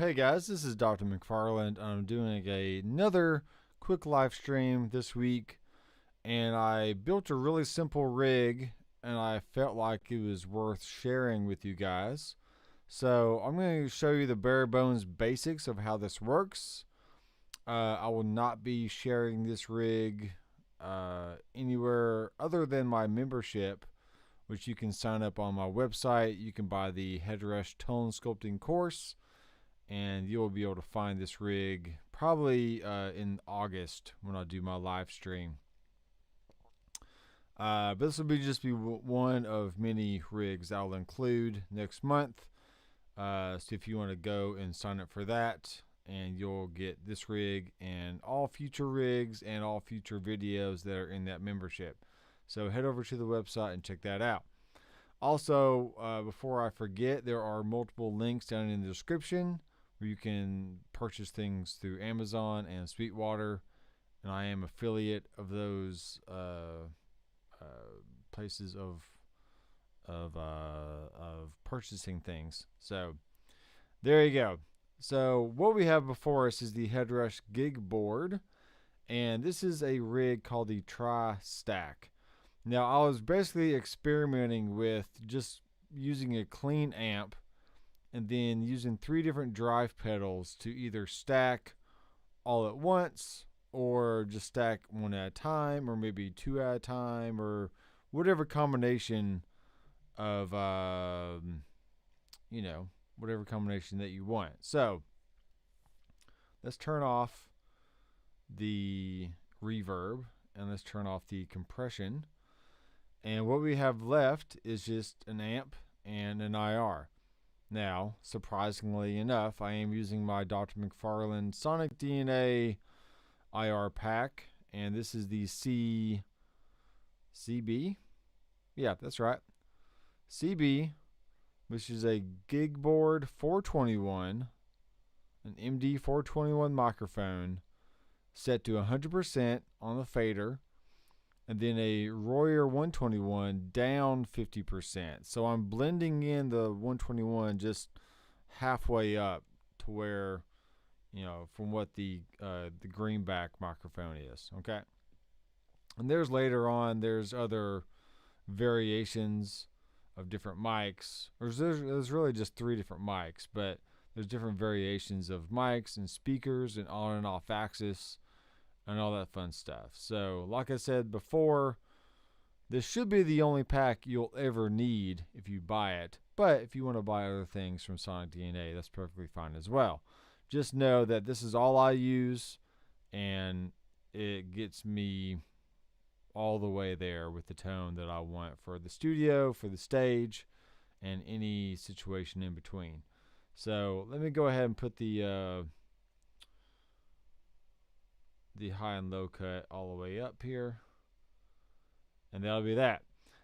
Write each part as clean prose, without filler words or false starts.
Hey guys, this is Dr. McFarland. I'm doing another quick live stream this week, and I built a really simple rig, and I felt like it was worth sharing with you guys. So I'm going to show you the bare bones basics of how this works. I will not be sharing this rig anywhere other than my membership, which you can sign up on my website. You can buy the Headrush tone sculpting course, and you'll be able to find this rig probably in August when I do my live stream. But this will just be one of many rigs I'll include next month. So if you want to go and sign up for that, and you'll get this rig and all future rigs and all future videos that are in that membership. So head over to the website and check that out. Also, before I forget, there are multiple links down in the description where you can purchase things through Amazon and Sweetwater, and I am affiliate of those places of purchasing things. So there you go. So what we have before us is the Headrush gig board, and this is a rig called the Tri-Stack. Now I was basically experimenting with just using a clean amp and then using 3 different drive pedals to either stack all at once or just stack one at a time, or maybe 2 at a time, or whatever combination of whatever combination that you want. So let's turn off the reverb and let's turn off the compression, and what we have left is just an amp and an IR. Now, surprisingly enough, I am using my Dr. McFarland Sonic DNA IR pack, and this is the CB. Yeah, that's right. CB, which is a gig board 421, an MD 421 microphone set to 100% on the fader, and then a Royer 121 down 50%. So I'm blending in the 121 just halfway up to where, from what the greenback microphone is. Okay. And there's other variations of different mics. There's really just 3 different mics, but there's different variations of mics and speakers and on and off axis and all that fun stuff. So like I said before, this should be the only pack you'll ever need if you buy it. But if you want to buy other things from Sonic DNA, that's perfectly fine as well. Just know that this is all I use, and it gets me all the way there with the tone that I want for the studio, for the stage, and any situation in between. So let me go ahead and put the high and low cut all the way up here, and that'll be that.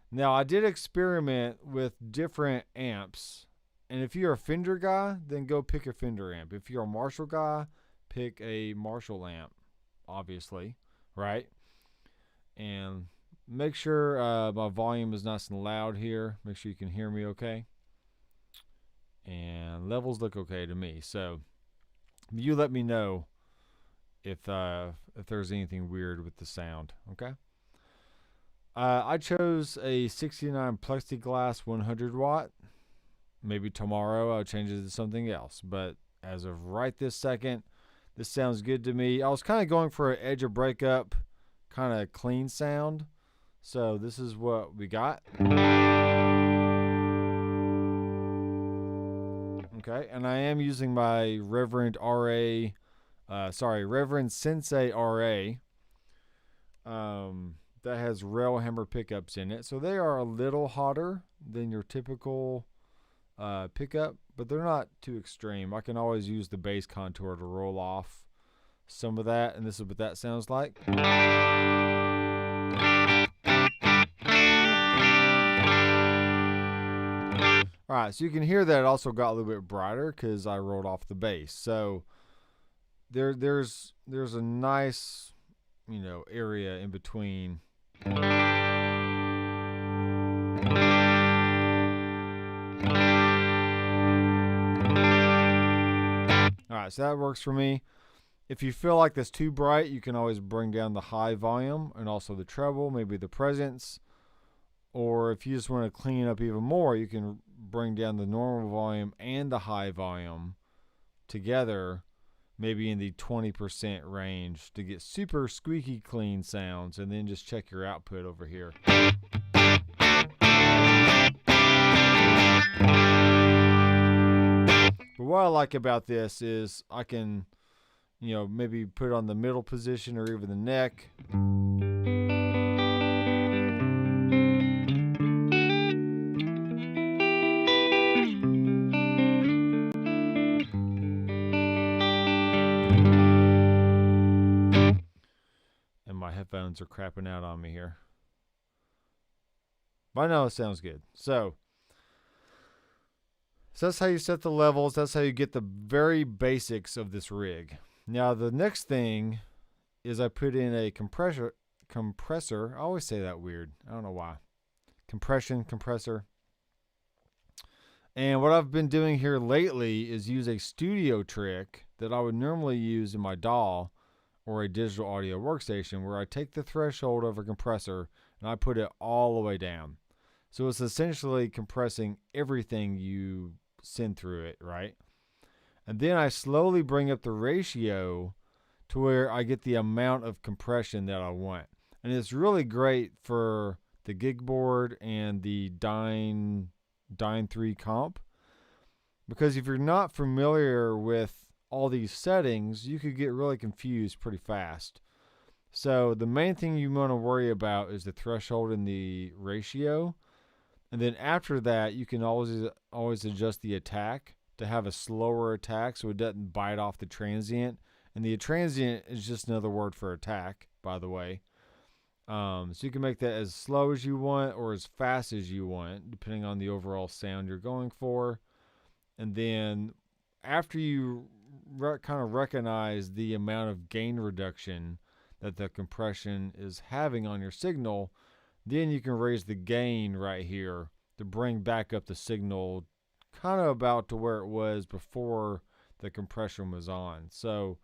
Now I did experiment with different amps, and if you're a Fender guy, then go pick a Fender amp. If you're a Marshall guy, pick a Marshall amp, obviously, right? And make sure my volume is nice and loud here. Make sure you can hear me okay. And levels look okay to me. So you let me know if there's anything weird with the sound. Okay. I chose a 69 plexiglass 100 watt. Maybe tomorrow I'll change it to something else, but as of right this second, this sounds good to me. I was kind of going for an edge of breakup kind of clean sound, so this is what we got. Okay, and I am using my Reverend Sensei RA that has rail hammer pickups in it, so they are a little hotter than your typical pickup, but they're not too extreme. I can always use the bass contour to roll off some of that, and this is what that sounds like. Alright, so you can hear that it also got a little bit brighter because I rolled off the bass. So there's a nice area in between. right, so that works for me. If you feel like that's too bright, you can always bring down the high volume and also the treble, maybe the presence. Or if you just want to clean up even more, you can bring down the normal volume and the high volume together, maybe in the 20% range to get super squeaky clean sounds, and then just check your output over here. But what I like about this is I can, maybe put it on the middle position or even the neck. And my headphones are crapping out on me here. But I know it sounds good. So that's how you set the levels. That's how you get the very basics of this rig. Now, the next thing is I put in a compressor. I always say that weird. I don't know why. Compressor. And what I've been doing here lately is use a studio trick that I would normally use in my DAW or a digital audio workstation, where I take the threshold of a compressor and I put it all the way down. So it's essentially compressing everything you send through it, right? And then I slowly bring up the ratio to where I get the amount of compression that I want. And it's really great for the gig board and the Dyne 3 comp, because if you're not familiar with all these settings, you could get really confused pretty fast. So the main thing you want to worry about is the threshold and the ratio. And then after that, you can always adjust the attack to have a slower attack so it doesn't bite off the transient. And the transient is just another word for attack, by the way. So you can make that as slow as you want or as fast as you want, depending on the overall sound you're going for. And then after you kind of recognize the amount of gain reduction that the compression is having on your signal, then you can raise the gain right here to bring back up the signal kind of about to where it was before the compression was on. So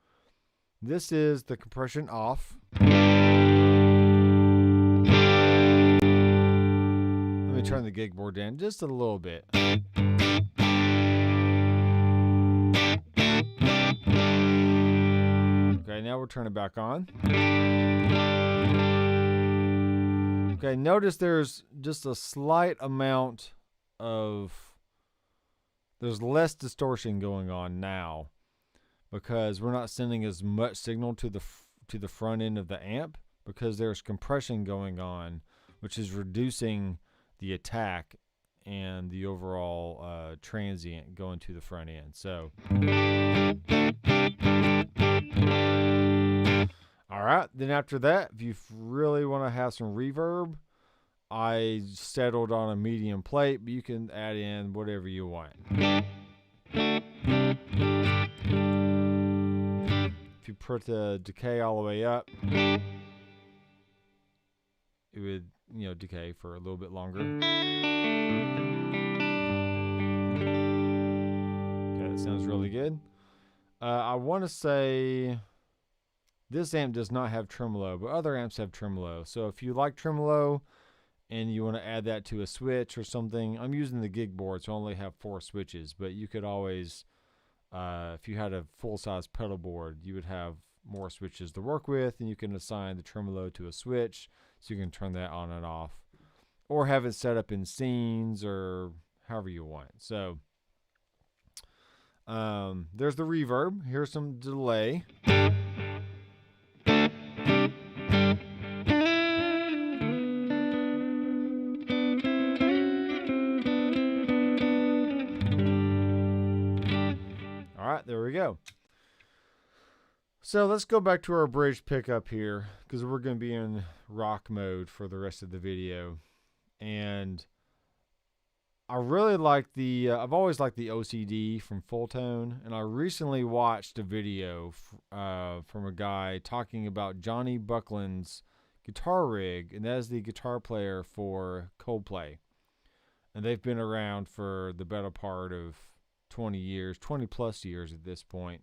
this is the compression off. Let me turn the gig board down just a little bit. Okay, now we'll turn it back on. Okay, notice there's just a slight amount there's less distortion going on now, because we're not sending as much signal to the front end of the amp, because there's compression going on, which is reducing the attack and the overall transient going to the front end. So all right, then after that, if you really want to have some reverb, I settled on a medium plate, but you can add in whatever you want. If you put the decay all the way up, it would, decay for a little bit longer. Okay, that sounds really good. I want to say this amp does not have tremolo, but other amps have tremolo. So if you like tremolo and you want to add that to a switch or something, I'm using the gig board, so I only have 4 switches, but you could always, if you had a full-size pedal board, you would have more switches to work with, and you can assign the tremolo to a switch, so you can turn that on and off, or have it set up in scenes or however you want. So there's the reverb. Here's some delay. There we go. So let's go back to our bridge pickup here, because we're going to be in rock mode for the rest of the video. And I really like I've always liked the OCD from Fulltone, and I recently watched a video from a guy talking about Johnny Buckland's guitar rig, and that is the guitar player for Coldplay. And they've been around for the better part of 20 years, 20 plus years at this point.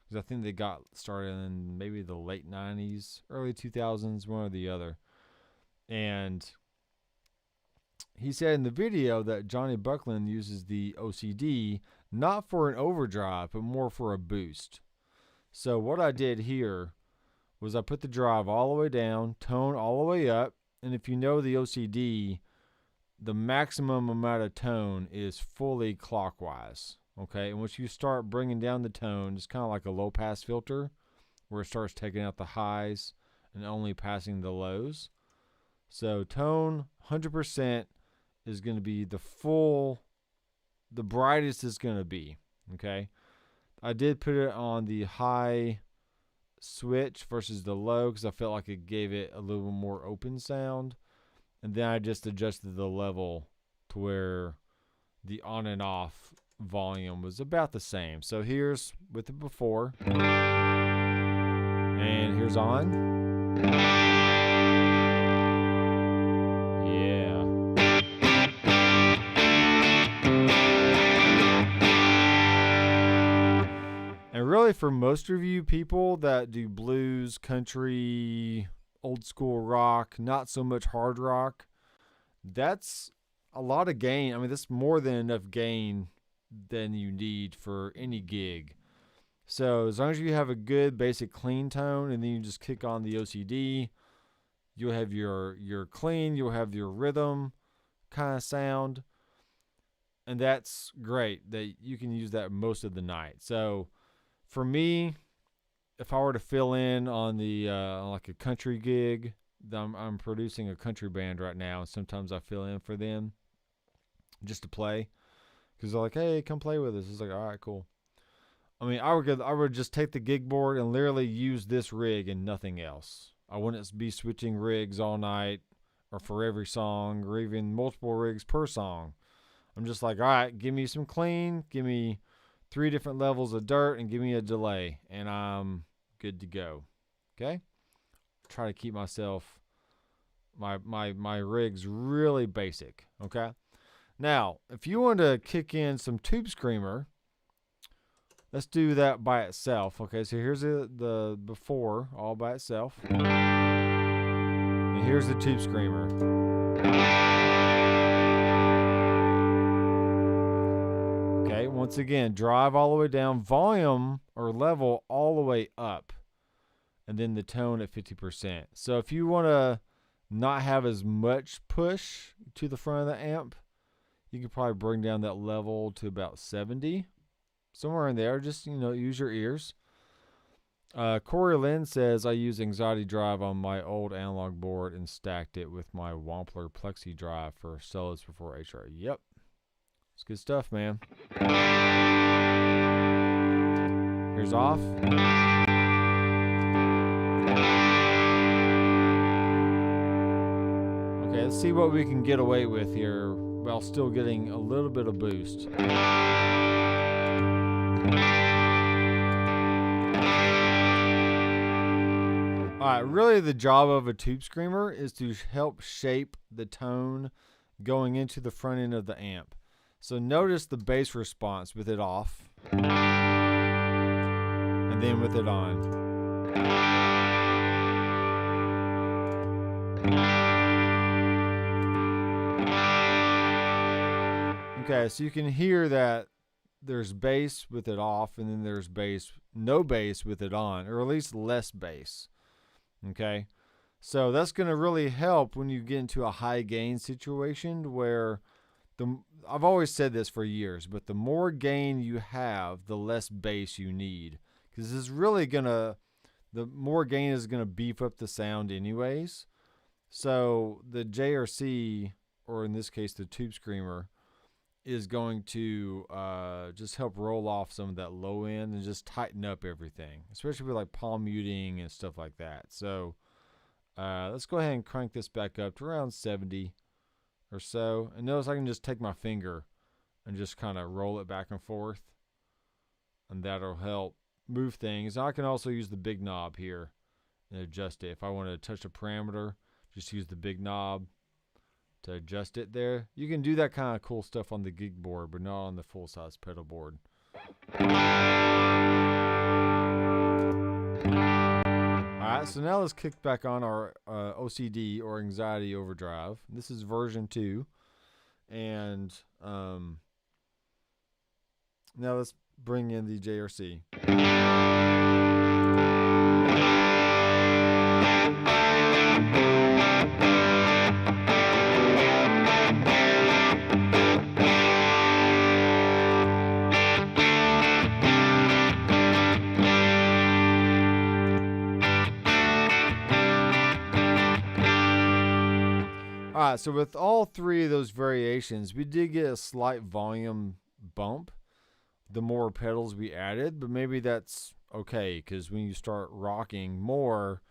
because I think they got started in maybe the late 90s, early 2000s, one or the other. And he said in the video that Johnny Buckland uses the OCD not for an overdrive, but more for a boost. So what I did here was I put the drive all the way down, tone all the way up, and if you know the OCD, the maximum amount of tone is fully clockwise, okay? And once you start bringing down the tone, it's kind of like a low-pass filter where it starts taking out the highs and only passing the lows. So tone 100% is going to be the brightest it's going to be, okay? I did put it on the high switch versus the low because I felt like it gave it a little more open sound. And then I just adjusted the level to where the on and off volume was about the same. So here's with it before. And here's on. Yeah. And really for most of you people that do blues, country, old school rock, not so much hard rock, that's a lot of gain. I mean, that's more than enough gain than you need for any gig. So as long as you have a good basic clean tone and then you just kick on the OCD, you'll have your clean, you'll have your rhythm kind of sound. And that's great that you can use that most of the night. So for me, if I were to fill in on the like a country gig, I'm producing a country band right now, and sometimes I fill in for them just to play because they're like, "Hey, come play with us." It's like, all right, cool. I mean, I would just take the gig board and literally use this rig and nothing else. I wouldn't be switching rigs all night or for every song or even multiple rigs per song. I'm just like, all right, give me some clean, give me 3 different levels of dirt, and give me a delay, and I'm good to go. Okay? Try to keep myself my rigs really basic. Okay? Now, if you want to kick in some tube screamer, let's do that by itself. Okay, so here's the before all by itself. And here's the tube screamer. Okay, once again, drive all the way down, volume or level all the way up, and then the tone at 50%. So if you want to not have as much push to the front of the amp, you could probably bring down that level to about 70, somewhere in there. Just, use your ears. Corey Lynn says, I use Anxiety Drive on my old analog board and stacked it with my Wampler Plexi Drive for solos before HR. Yep. It's good stuff, man. Here's off. Okay, let's see what we can get away with here while still getting a little bit of boost. Alright, really the job of a tube screamer is to help shape the tone going into the front end of the amp. So notice the bass response with it off, and then with it on. Okay, so you can hear that there's bass with it off, and then there's no bass with it on, or at least less bass. Okay, so that's going to really help when you get into a high gain situation where I've always said this for years, but the more gain you have, the less bass you need, because this is really the more gain is going to beef up the sound anyways. So the JRC, or in this case the tube screamer, is going to just help roll off some of that low end and just tighten up everything, especially with like palm muting and stuff like that. So let's go ahead and crank this back up to around 70 or so. And notice I can just take my finger and just kind of roll it back and forth, and that'll help move things. I can also use the big knob here and adjust it. If I want to touch a parameter, just use the big knob to adjust it there. You can do that kind of cool stuff on the gig board, but not on the full-size pedal board. Alright, so now let's kick back on our OCD, or Anxiety Overdrive. This is version 2. And now let's bring in the JRC. Alright, so with all three of those variations, we did get a slight volume bump the more pedals we added, but maybe that's okay, because when you start rocking more,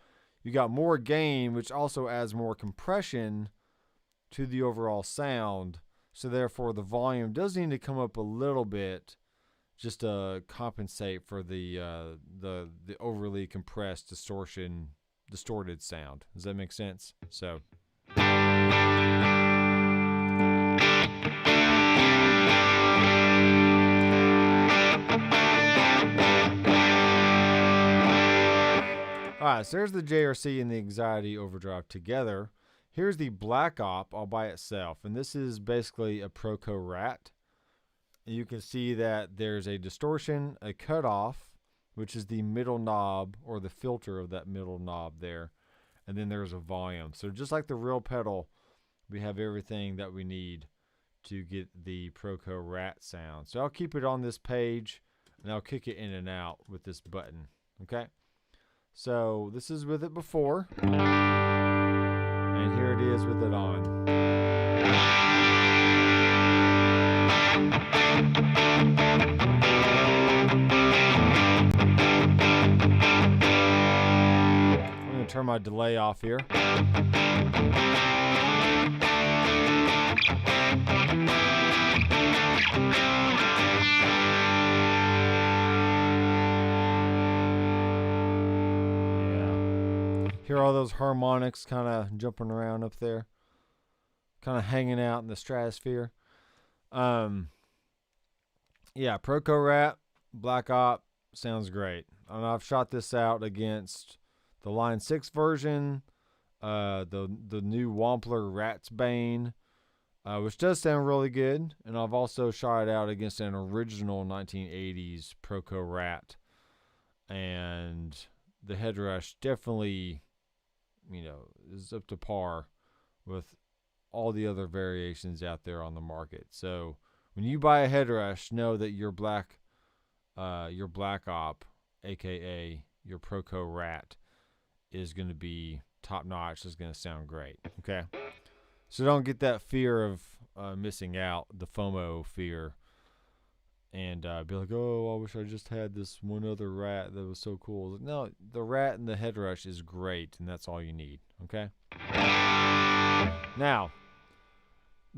you got more gain, which also adds more compression to the overall sound. So therefore, the volume does need to come up a little bit just to compensate for the overly compressed distorted sound. Does that make sense? So. Alright, so there's the JRC and the Anxiety Overdrive together. Here's the Black Op all by itself, and this is basically a Proco Rat. And you can see that there's a distortion, a cutoff, which is the middle knob or the filter of that middle knob there, and then there's a volume. So just like the real pedal, we have everything that we need to get the Proco Rat sound. So I'll keep it on this page, and I'll kick it in and out with this button. Okay? So this is with it before, and here it is with it on. I'm going to turn my delay off here. Hear all those harmonics kind of jumping around up there, kind of hanging out in the stratosphere. Yeah, Proco Rat, Black Op, sounds great. And I've shot this out against the Line 6 version, the new Wampler Rat's Bane, which does sound really good. And I've also shot it out against an original 1980s Proco Rat. And the Headrush definitely, is up to par with all the other variations out there on the market. So when you buy a Headrush, know that your Black Op, aka your Proco Rat, is going to be top notch. It's going to sound great. Okay, so don't get that fear of missing out, the FOMO fear, and be like, oh, I wish I just had this one other Rat that was so cool. No, the Rat and the Headrush is great, and that's all you need. Okay. Now,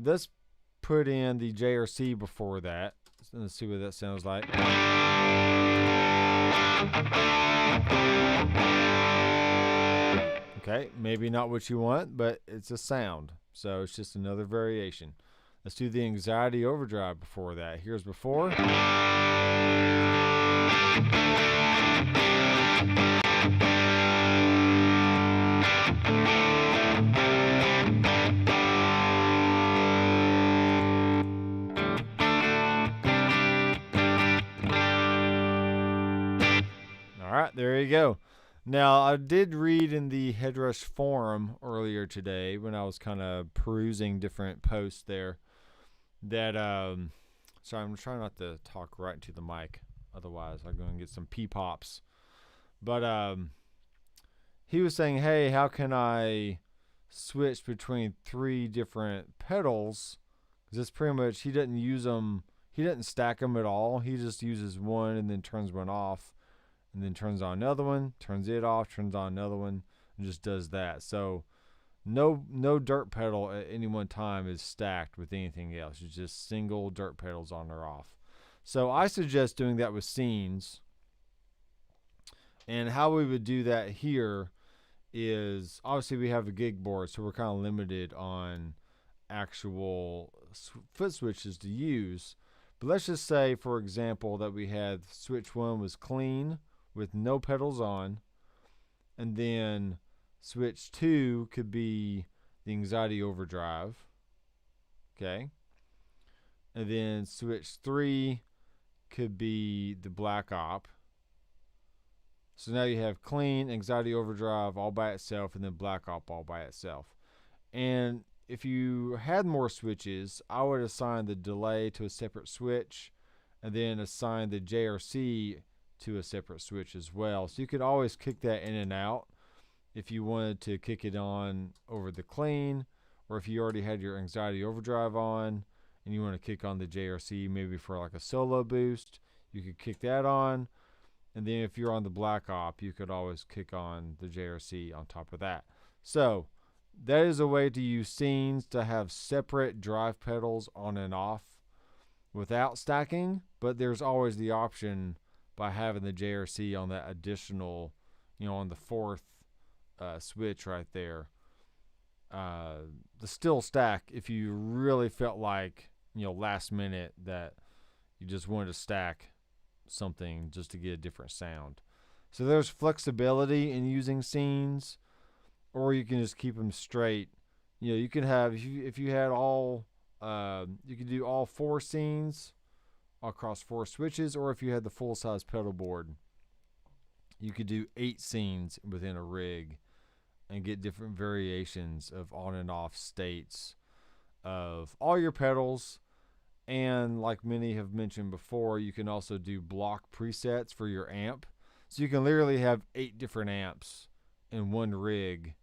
let's put in the JRC before that. Let's see what that sounds like. Okay, maybe not what you want, but it's a sound, so it's just another variation. Let's do the Anxiety Overdrive before that. Here's before. Alright, there you go. Now, I did read in the Headrush forum earlier today when I was kind of perusing different posts there that, sorry, I'm trying not to talk right into the mic, otherwise I'm going to get some pee-pops. But he was saying, hey, how can I switch between 3 different pedals? Because it's pretty much, he doesn't use them, he doesn't stack them at all. He just uses one and then turns one off, and then turns on another one, turns it off, turns on another one, and just does that. So no dirt pedal at any one time is stacked with anything else. It's just single dirt pedals on or off. So I suggest doing that with scenes. And how we would do that here is, obviously we have a gig board, so we're kind of limited on actual foot switches to use. But let's just say, for example, that we had switch 1 was clean with no pedals on, And then switch 2 could be the anxiety overdrive. Okay. And then switch 3 could be the black op. So now you have clean, anxiety overdrive all by itself, and then black op all by itself. And if you had more switches, I would assign the delay to a separate switch, and then assign the JRC to a separate switch as well. So you could always kick that in and out if you wanted to kick it on over the clean, or if you already had your anxiety overdrive on and you want to kick on the JRC maybe for like a solo boost, you could kick that on. And then if you're on the black op, you could always kick on the JRC on top of that. So that is a way to use scenes to have separate drive pedals on and off without stacking, but there's always the option by having the JRC on that additional, on the fourth switch right there. The still stack if you really felt like, last minute that you just wanted to stack something just to get a different sound. So there's flexibility in using scenes, or you can just keep them straight. You can have, if you had all, you could do all 4 scenes across 4 switches, or if you had the full size pedal board, you could do 8 scenes within a rig and get different variations of on and off states of all your pedals. And like many have mentioned before, you can also do block presets for your amp. So you can literally have 8 different amps in one rig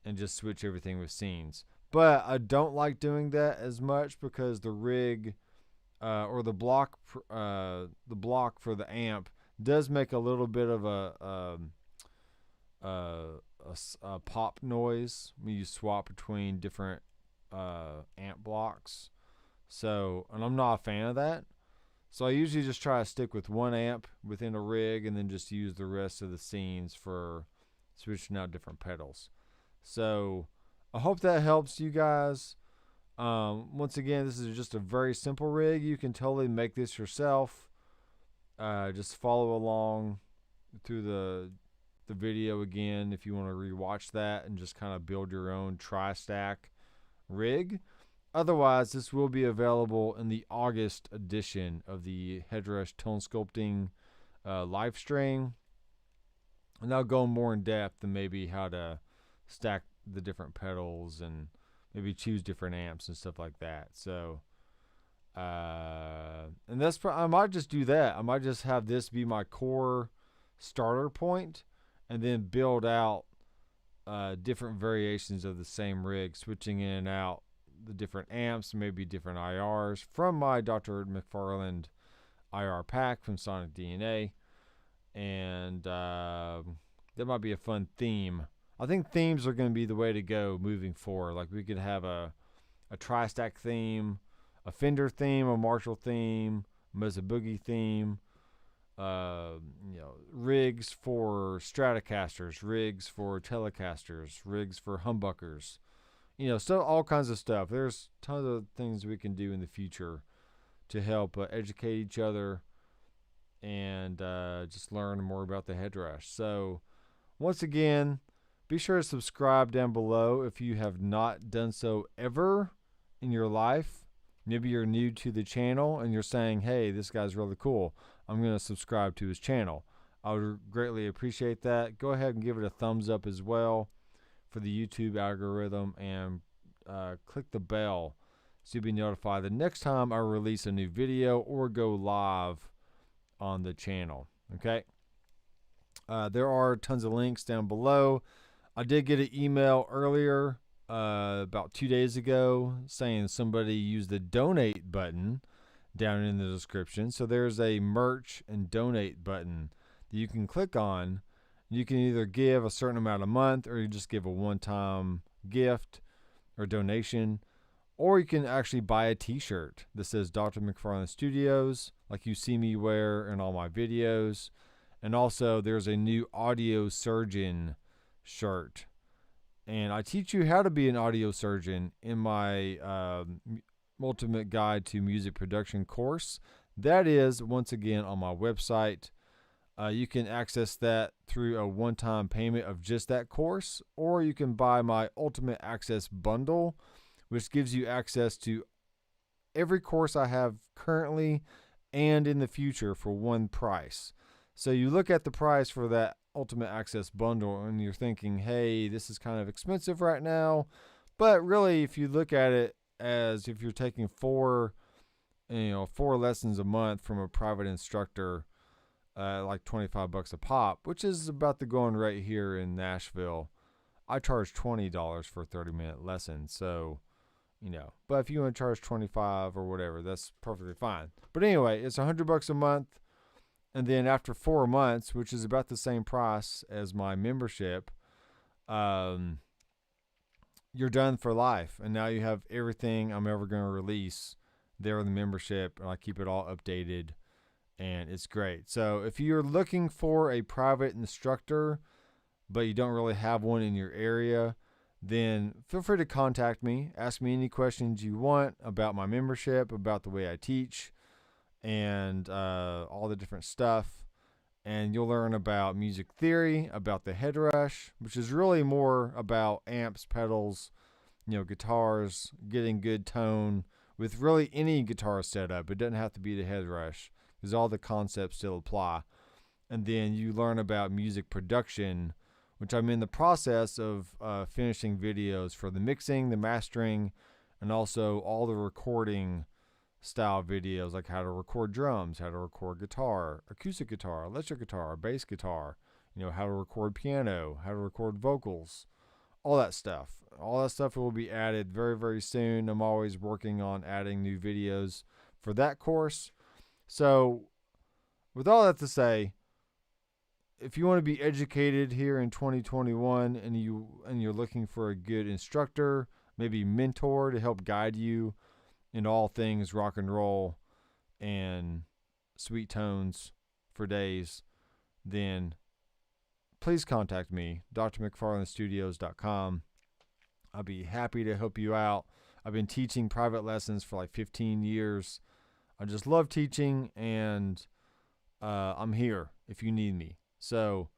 and just switch everything with scenes. But I don't like doing that as much because the rig or the block for the amp does make a little bit of a pop noise when you swap between different amp blocks. So, and I'm not a fan of that. So I usually just try to stick with one amp within a rig and then just use the rest of the scenes for switching out different pedals. So I hope that helps you guys. Once again, this is just a very simple rig. You can totally make this yourself. Just follow along through the video again if you want to rewatch that and just kind of build your own tri-stack rig. Otherwise, this will be available in the August edition of the Headrush Tone Sculpting live stream. And I'll go more in depth and maybe how to stack the different pedals and maybe choose different amps and stuff like that. So, and that's I might just do that. I might just have this be my core starter point and then build out different variations of the same rig, switching in and out the different amps, maybe different IRs from my Dr. McFarland IR pack from Sonic DNA. And that might be a fun theme. I think themes are going to be the way to go moving forward. Like we could have a tri-stack theme, a Fender theme, a Marshall theme, a Mesa Boogie theme, rigs for Stratocasters, rigs for Telecasters, rigs for humbuckers. So all kinds of stuff. There's tons of things we can do in the future to help educate each other and just learn more about the Headrush. So once again, be sure to subscribe down below if you have not done so ever in your life. Maybe you're new to the channel and you're saying, hey, this guy's really cool. I'm going to subscribe to his channel. I would greatly appreciate that. Go ahead and give it a thumbs up as well for the YouTube algorithm, and click the bell so you'll be notified the next time I release a new video or go live on the channel. Okay. There are tons of links down below. I did get an email earlier about 2 days ago saying somebody used the donate button down in the description. So there's a merch and donate button that you can click on. You can either give a certain amount a month, or you just give a one-time gift or donation, or you can actually buy a t-shirt that says Dr. McFarland Studios, like you see me wear in all my videos. And also there's a new audio surgeon shirt. And I teach you how to be an audio surgeon in my Ultimate Guide to Music Production course. That is, once again, on my website. You can access that through a one-time payment of just that course, or you can buy my Ultimate Access Bundle, which gives you access to every course I have currently and in the future for one price. So you look at the price for that Ultimate Access Bundle and you're thinking, hey, this is kind of expensive right now. But really, if you look at it as if you're taking four lessons a month from a private instructor, like $25 a pop, which is about the going rate here in Nashville. I charge $20 for a 30-minute lesson. So, but if you want to charge 25 or whatever, that's perfectly fine. But anyway, it's $100 a month. And then after 4 months, which is about the same price as my membership, you're done for life. And now you have everything I'm ever going to release there in the membership. And I keep it all updated. And it's great. So if you're looking for a private instructor, but you don't really have one in your area, then feel free to contact me. Ask me any questions you want about my membership, about the way I teach, and all the different stuff. And you'll learn about music theory, about the Headrush, which is really more about amps, pedals, guitars, getting good tone with really any guitar setup. It doesn't have to be the Headrush, because all the concepts still apply. And then you learn about music production, which I'm in the process of finishing videos for the mixing, the mastering, and also all the recording style videos, like how to record drums, how to record guitar, acoustic guitar, electric guitar, bass guitar, how to record piano, how to record vocals, all that stuff. All that stuff will be added very, very soon. I'm always working on adding new videos for that course. So, with all that to say, if you want to be educated here in 2021 and you're looking for a good instructor, maybe mentor to help guide you in all things rock and roll and sweet tones for days, then please contact me, drmcfarlandstudios.com. I'll be happy to help you out. I've been teaching private lessons for like 15 years. I just love teaching, and I'm here if you need me. So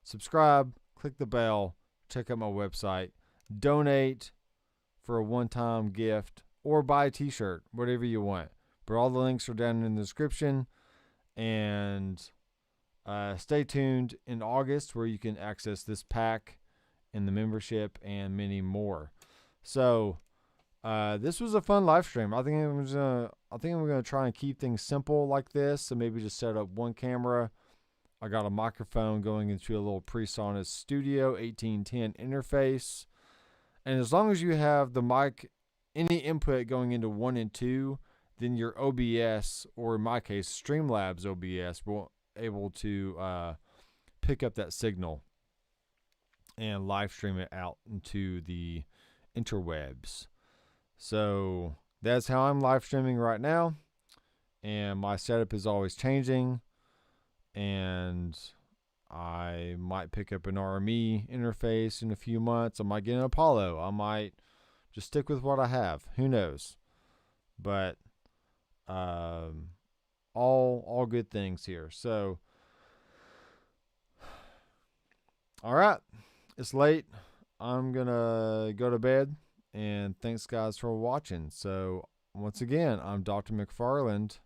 subscribe, click the bell, check out my website, donate for a one-time gift, or buy a t-shirt, whatever you want. But all the links are down in the description. And stay tuned in August where you can access this pack in the membership and many more. So this was a fun live stream. I think I'm gonna try and keep things simple like this. So maybe just set up one camera. I got a microphone going into a little PreSonus Studio 1810 interface. And as long as you have the mic, any input going into 1 and 2, then your OBS, or in my case, Streamlabs OBS, will able to pick up that signal and live stream it out into the interwebs. So that's how I'm live streaming right now. And my setup is always changing. And I might pick up an RME interface in a few months. I might get an Apollo. I might just stick with what I have. Who knows? But all good things here. So, all right. It's late. I'm going to go to bed. And thanks, guys, for watching. So, once again, I'm Dr. McFarland.